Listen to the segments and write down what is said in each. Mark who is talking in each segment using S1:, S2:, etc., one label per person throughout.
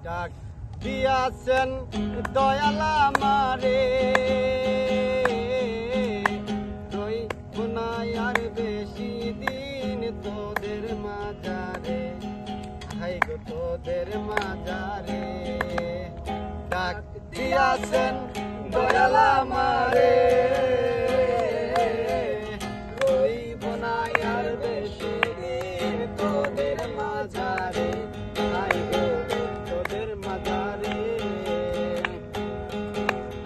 S1: ডাক দিয়াছেন দয়াল আমারে, রইব না আর বেশি দিন তোদের মাঝারে, হাই গো তোদের মাঝারে। ডাক দিয়াছেন দয়াল আমারে, রইব না আর বেশি দিন তোদের মাঝারে, হাই গো তোদের মাঝারে।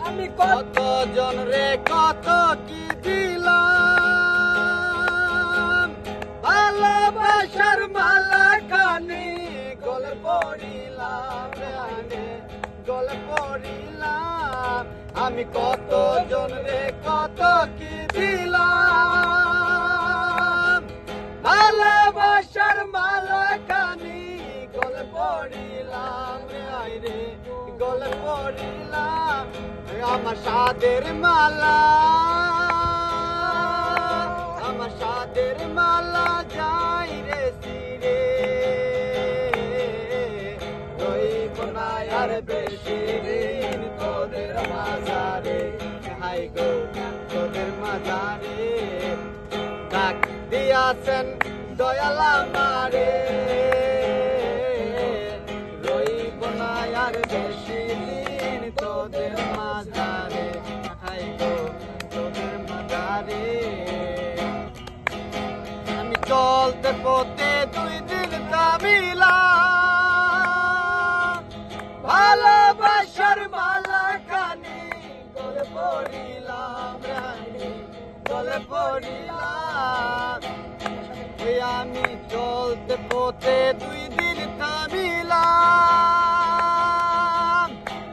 S1: আমি কত জন রে কত কি দিলাম, ভালোবাসার মালা কানে গলে পড়িলাম রে, গলে পড়িলাম। আমি কত জন রে কত কি দিলাম, ভালোবাসার মালা কানে গলে পড়িলাম রে, আইরে গলে পড়িলাম। আমার সাদের মালা, আমার সাদের মালা যাই রে সিরে, রইব না আর বেশি দিন তোদের মাঝারে, হাই গো তোদের মাঝারে। ডাক দিয়াছেন দয়াল আমারে, রইব না আর বেশি দিন তোদের মাঝারে, হাই গো তোদের মাঝারে। আমি চলতে পথে দুই দিন থামিলাম, ভালোবাসার মালা কানে গলে পড়িলাম রানী, গলে পড়িলাম। আমি চলতে পথে দুই দিন থামিলাম,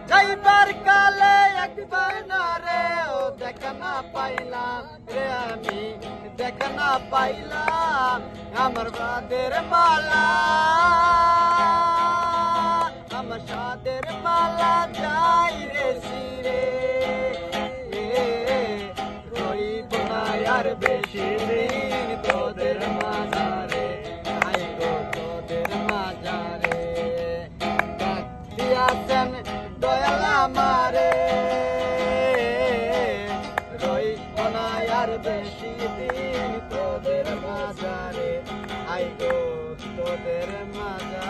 S1: যাইবার কালে একবার না রে ও দেখা না পাইলাম রে, আমি দেখা না পাইলাম। আমার সাদের মালা, আমার সাদের মালা যাই রে সিরে, রইব না আর বেশি দিন তোদের মাঝারে, হাই গো তোদের মাঝারে। ডাক দিয়াছেন দয়াল আমারে, রইব না আর বেশি দিন তোদের মাঝারে, হাই গো তোদের মাঝারে।